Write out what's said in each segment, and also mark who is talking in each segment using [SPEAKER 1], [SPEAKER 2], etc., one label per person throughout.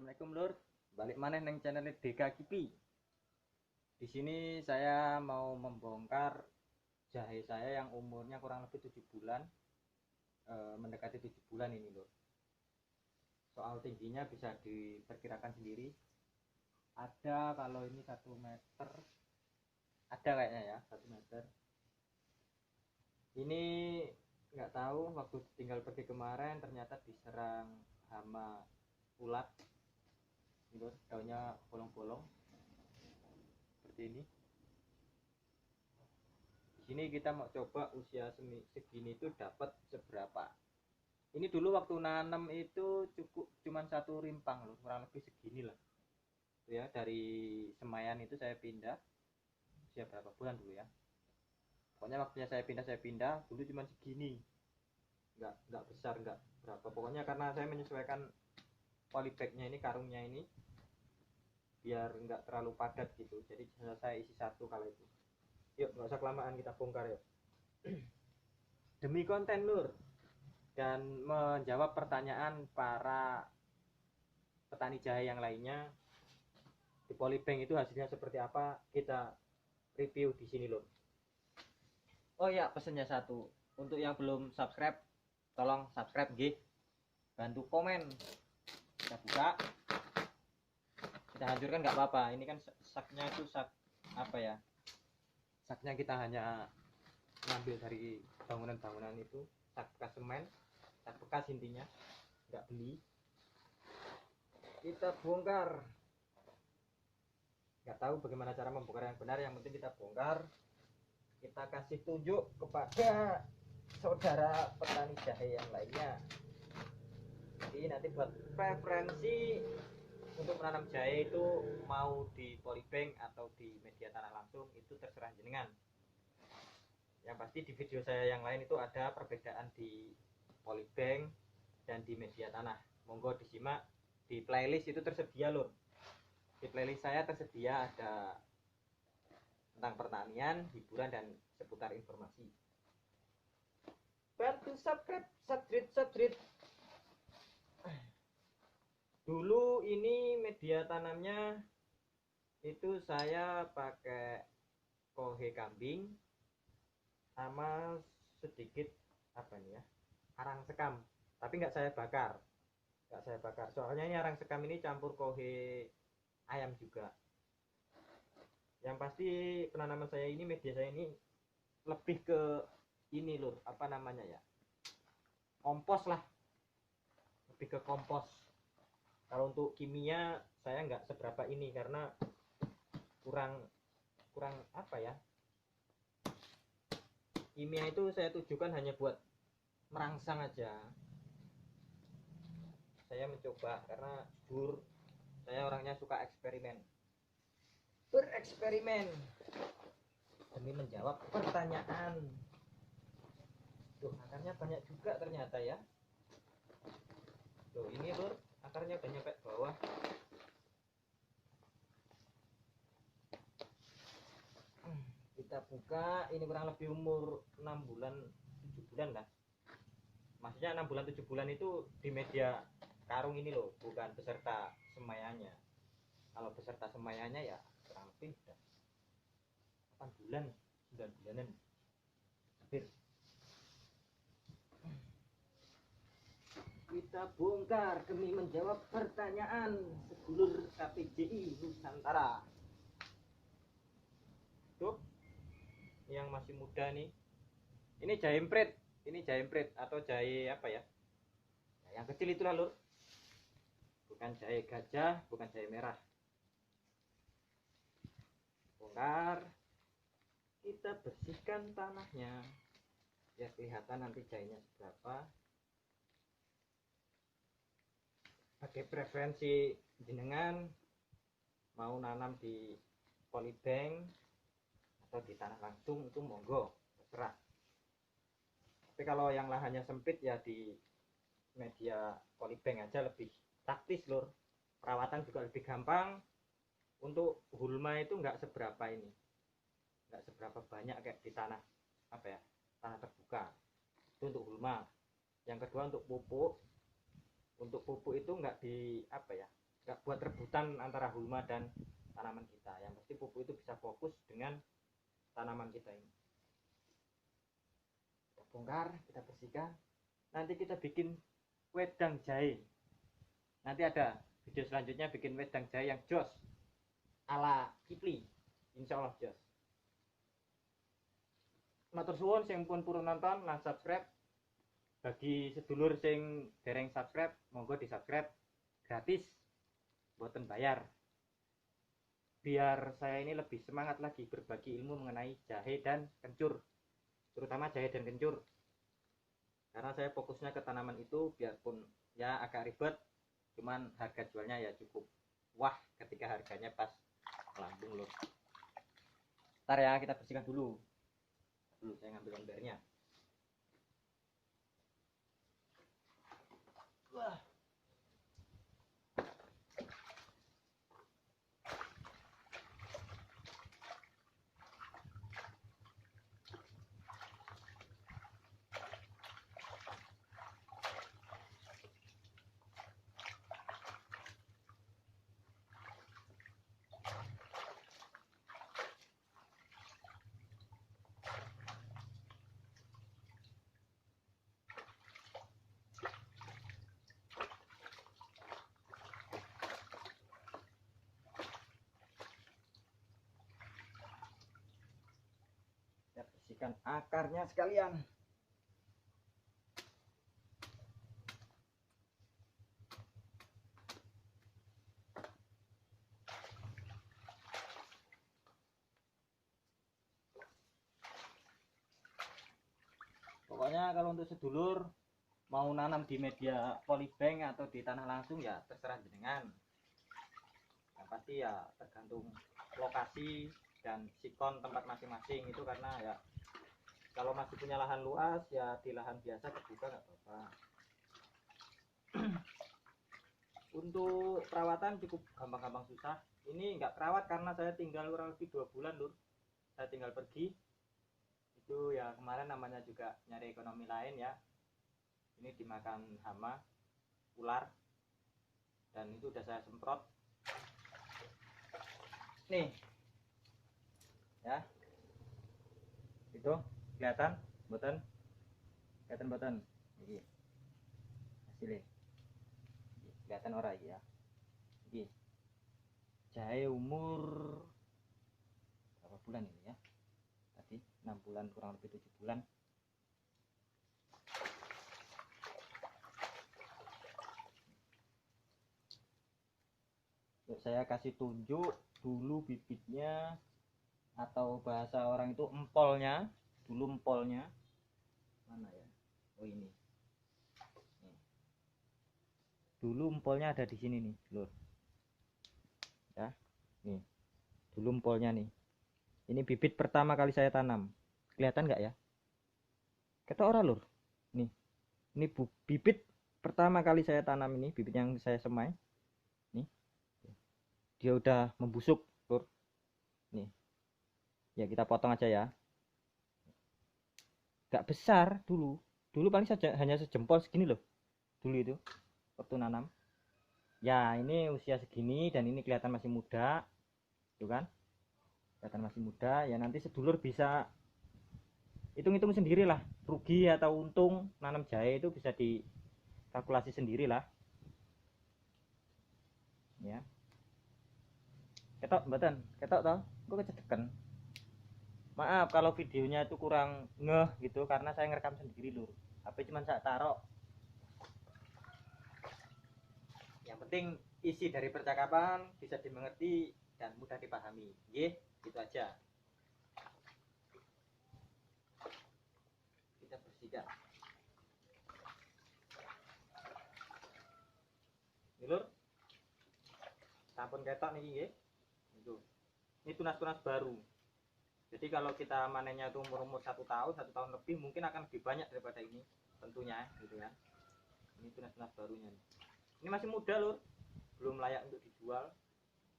[SPEAKER 1] Assalamualaikum Lur, balik maneh neng channel Deka Kipi. Di sini saya mau membongkar jahe saya yang umurnya kurang lebih 7 bulan, mendekati 7 bulan ini Lur. Soal tingginya bisa diperkirakan sendiri. Ada kalau ini 1 meter, ada kayaknya ya 1 meter. Ini nggak tahu waktu tinggal pergi kemarin ternyata diserang hama ulat. Daunnya bolong-bolong seperti ini. Di sini kita mau coba usia segini itu dapat seberapa. Ini dulu waktu nanam itu cukup cuman 1 rimpang loh, kurang lebih segini lah. Itu ya, dari Semayan itu saya pindah usia berapa bulan dulu ya. Pokoknya waktunya saya pindah dulu cuman segini. Nggak besar, nggak berapa. Pokoknya karena saya menyesuaikan polybagnya ini, karungnya ini biar nggak terlalu padat gitu, jadi saya isi 1 kali itu. Yuk nggak usah kelamaan, kita bongkar yuk. Demi konten Lur dan menjawab pertanyaan para petani jahe yang lainnya, di polybag itu hasilnya seperti apa, kita review di sini Lur. Oh ya, pesannya 1, untuk yang belum subscribe tolong subscribe gih, bantu komen, kita buka, kita hancurkan nggak apa-apa. Ini kan saknya itu sak apa ya, saknya kita hanya ngambil dari bangunan-bangunan itu, sak bekas semen, sak bekas intinya, nggak beli. Kita bongkar, nggak tahu bagaimana cara membongkar yang benar, yang penting kita bongkar. Kita kasih tunjuk kepada saudara petani jahe yang lainnya, jadi nanti buat preferensi untuk menanam jahe itu mau di polybag atau di media tanah langsung itu terserah jenengan. Yang pasti di video saya yang lain itu ada perbedaan di polybag dan di media tanah. Monggo disimak di playlist, itu tersedia Lur. Di playlist saya tersedia ada tentang pertanian, hiburan, dan seputar informasi. Bantu subscribe. Dulu ini media tanamnya itu saya pakai kohe kambing sama sedikit apa nih ya, arang sekam, tapi nggak saya bakar. Soalnya ini arang sekam ini campur kohe ayam juga. Yang pasti penanaman saya ini, media saya ini lebih ke ini Lur, apa namanya ya, kompos lah, lebih ke kompos. Kalau untuk kimia saya nggak seberapa ini karena kurang apa ya, kimia itu saya tujukan hanya buat merangsang aja. Saya mencoba karena saya orangnya suka bereksperimen demi menjawab pertanyaan. Tuh, akarnya banyak juga ternyata ya. Tuh, ini Lur, akarnya udah nyampe bawah. Kita buka, ini kurang lebih umur 6 bulan 7 bulan lah. Maksudnya 6 bulan 7 bulan itu di media karung ini loh, bukan beserta semayannya. Kalau beserta semayannya ya kurang lebih udah 8 bulan 9 bulanan hampir. Kita bongkar demi menjawab pertanyaan sedulur KPJI Nusantara. Tuh, yang masih muda nih, ini jahe imprit atau jahe apa ya, yang kecil itulah Lur, bukan jahe gajah, bukan jahe merah. Bongkar, kita bersihkan tanahnya biar kelihatan nanti jahenya seberapa. Pakai preferensi jenengan mau nanam di polybag atau di tanah langsung itu monggo, terserah. Tapi kalau yang lahannya sempit ya di media polybag aja, lebih praktis Lur. Perawatan juga lebih gampang. Untuk hulma itu nggak seberapa banyak kayak di tanah apa ya, tanah terbuka. Itu untuk hulma. Yang kedua untuk pupuk itu nggak di apa ya, nggak buat rebutan antara hulma dan tanaman kita. Yang pasti pupuk itu bisa fokus dengan tanaman kita ini. Kita bongkar, kita bersihkan, nanti kita bikin wedang jahe. Nanti ada video selanjutnya bikin wedang jahe yang jos ala Kipli, insya Allah jos. Matur suwun sing pun purun nonton lan subscribe. Bagi sedulur sing dereng subscribe, monggo di subscribe gratis, boten bayar. Biar saya ini lebih semangat lagi berbagi ilmu mengenai jahe dan kencur, terutama jahe dan kencur. Karena saya fokusnya ke tanaman itu, biarpun ya agak ribet, cuman harga jualnya ya cukup wah ketika harganya pas melambung loh. Ntar ya, kita bersihkan dulu. Saya ngambil embernya. Wah. Kita bersihkan akarnya sekalian. Pokoknya kalau untuk sedulur mau nanam di media polybank atau di tanah langsung ya terserah jenengan. Yang pasti ya tergantung lokasi dan sikon tempat masing-masing itu, karena ya kalau masih punya lahan luas ya di lahan biasa terbuka nggak apa-apa. Untuk perawatan cukup gampang-gampang susah. Ini nggak perawat karena saya tinggal kurang lebih 2 bulan lur. Saya tinggal pergi. Itu ya kemarin namanya juga nyari ekonomi lain ya. Ini dimakan hama, ular, dan itu udah saya semprot. Nih, ya, itu kelihatan, boten, ini hasilnya, kelihatan orang ya. Ini jahe umur berapa bulan ini ya? Tadi 6 bulan, kurang lebih 7 bulan. Saya kasih tunjuk dulu bibitnya, atau bahasa orang itu empolnya. Dulu empolnya mana ya? Oh ini. Nih. Dulu empolnya ada di sini nih, lur. Ya, nih. Dulu empolnya nih. Ini bibit pertama kali saya tanam. Kelihatan nggak ya? Kata orang lur. Nih. Ini bibit pertama kali saya tanam, ini bibit yang saya semai. Nih. Dia udah membusuk, lur. Nih. Ya kita potong aja ya. Gak besar dulu paling saja hanya sejempol segini loh dulu itu waktu nanam. Ya ini usia segini dan ini kelihatan masih muda, tuh kan, kelihatan masih muda. Ya nanti sedulur bisa hitung-hitung sendiri lah, rugi atau untung nanam jahe itu bisa dikalkulasi sendiri lah ya. Ketok mboten, ketok toh, kok kecedekan. Maaf kalau videonya itu kurang ngeh gitu, karena saya ngerekam sendiri lur. HP cuma saya taruh. Yang penting isi dari percakapan bisa dimengerti dan mudah dipahami. Ye, gitu aja. Kita bersihkan. Ini lur, sampun ketok nih nggih. Itu. Ini tunas-tunas baru. Jadi kalau kita manennya itu umur 1 tahun lebih, mungkin akan lebih banyak daripada ini tentunya gitu kan. Ini tunas-tunas barunya nih. Ini masih muda lur, belum layak untuk dijual.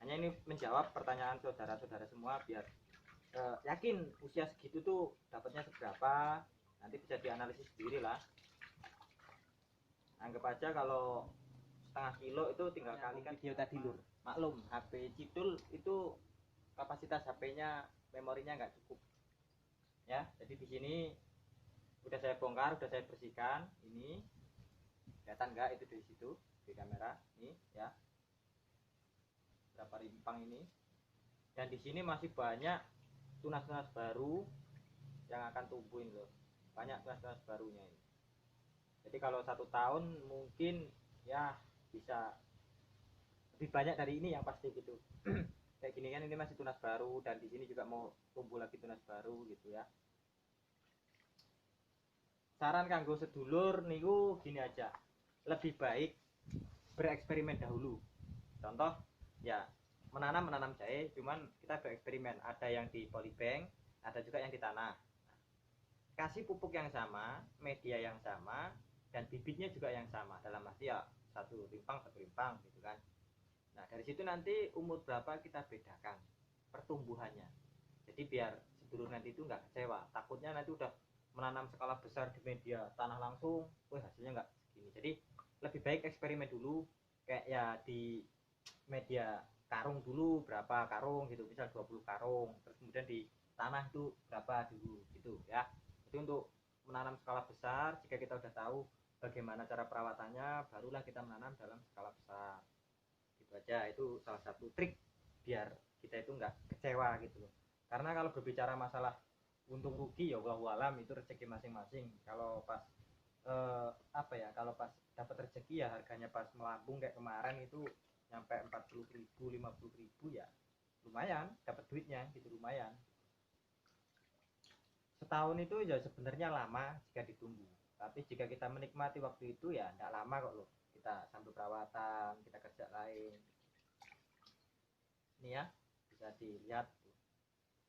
[SPEAKER 1] Hanya ini menjawab pertanyaan saudara-saudara semua biar yakin usia segitu tuh dapatnya seberapa. Nanti bisa dianalisis sendiri lah. Anggap aja kalau 1,5 kilo itu tinggal kalikan video tadi lur. Maklum HP Cidul itu kapasitas HP-nya memorinya nggak cukup ya. Jadi di sini udah saya bongkar, udah saya bersihkan. Ini kelihatan nggak itu di situ di kamera ini ya, berapa rimpang ini. Dan di sini masih banyak tunas-tunas baru yang akan tumbuhin loh, banyak tunas-tunas barunya ini. Jadi kalau 1 tahun mungkin ya bisa lebih banyak dari ini yang pasti gitu. Kayak gini kan ini masih tunas baru, dan di sini juga mau tumbuh lagi tunas baru gitu ya. Saran kanggo sedulur niku gini aja, lebih baik bereksperimen dahulu. Contoh ya menanam jahe, cuman kita bereksperimen, ada yang di polybank, ada juga yang di tanah. Kasih pupuk yang sama, media yang sama, dan bibitnya juga yang sama, dalam arti ya satu rimpang gitu kan. Nah dari situ nanti umur berapa kita bedakan pertumbuhannya. Jadi biar sedulur nanti itu nggak kecewa, takutnya nanti udah menanam skala besar di media tanah langsung, wah hasilnya nggak segini. Jadi lebih baik eksperimen dulu, kayak ya di media karung dulu berapa karung gitu, misal 20 karung, terus kemudian di tanah itu berapa dulu gitu ya. Jadi untuk menanam skala besar, jika kita udah tahu bagaimana cara perawatannya, barulah kita menanam dalam skala besar gitu aja. Itu salah satu trik biar kita itu nggak kecewa gitu loh. Karena kalau berbicara masalah untung rugi ya wallahu alam, itu rezeki masing-masing. Kalau pas kalau pas dapat rezeki ya harganya pas melambung kayak kemarin itu nyampe 40.000 50.000 ya lumayan, dapat duitnya gitu, lumayan. Setahun itu ya sebenarnya lama jika ditunggu, tapi jika kita menikmati waktu itu ya tidak lama kok loh. Kita sambil perawatan, kita kerja lain. Ini ya bisa dilihat tuh,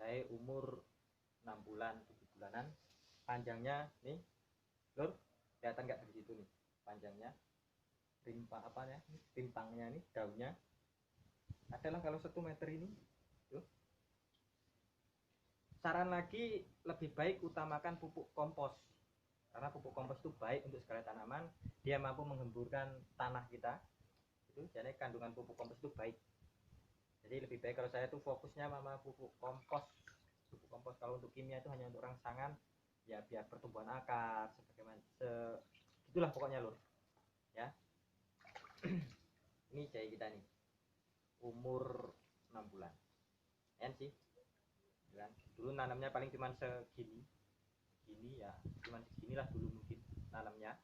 [SPEAKER 1] saya umur 6 bulan 7 bulanan, panjangnya nih lur, kelihatan nggak dari situ nih panjangnya, rimpang apa ya, rimpangnya nih, daunnya adalah kalau 1 meter ini tuh. Saran lagi, lebih baik utamakan pupuk kompos, karena pupuk kompos itu baik untuk segala tanaman, dia mampu menggemburkan tanah kita itu. Jadi kandungan pupuk kompos itu baik. Jadi lebih baik kalau saya tuh fokusnya sama pupuk kompos. Pupuk kompos kalau untuk kimia itu hanya untuk rangsangan ya, biar pertumbuhan akar sebagaimana itulah pokoknya lur ya. Ini jahe kita nih umur 6 bulan ya sih kan. Dulu nanamnya paling cuman segini ya, cuman segini lah dulu mungkin nanamnya,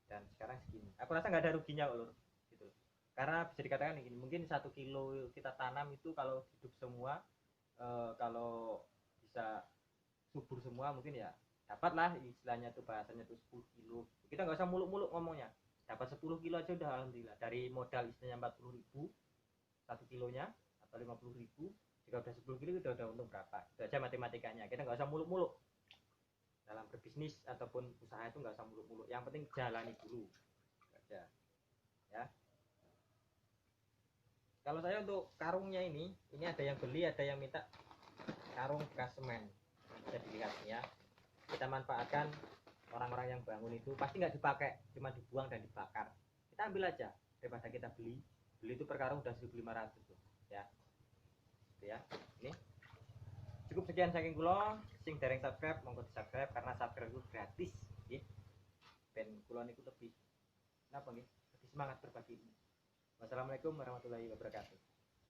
[SPEAKER 1] dan sekarang segini. Aku rasa nggak ada ruginya kok lur gitu, karena bisa dikatakan gini, mungkin 1 kilo kita tanam itu kalau hidup semua, kalau bisa subur semua mungkin ya dapat lah, istilahnya tuh bahasanya tuh 10 kilo. Kita nggak usah muluk-muluk ngomongnya, dapat 10 kilo aja udah alhamdulillah. Dari modal istilahnya 40.000 1 kilonya atau 50.000, jika udah 10 kilo udah untung berapa, itu aja matematikanya. Kita nggak usah muluk-muluk dalam berbisnis ataupun usaha, itu nggak usah muluk-muluk, yang penting jalani dulu aja ya. Kalau saya untuk karungnya ini ada yang beli, ada yang minta karung bekas semen, bisa dilihat ya. Kita manfaatkan, orang-orang yang bangun itu pasti nggak dipakai, cuma dibuang dan dibakar. Kita ambil aja daripada kita beli itu per karung udah 1.500 tuh ya. Ya ini cukup sekian saking kula. Sing dereng subscribe monggo di subscribe, karena subscribe itu gratis nggih. Ben kula niku lebih napa nggih, lebih semangat berbagi. Wassalamualaikum warahmatullahi wabarakatuh.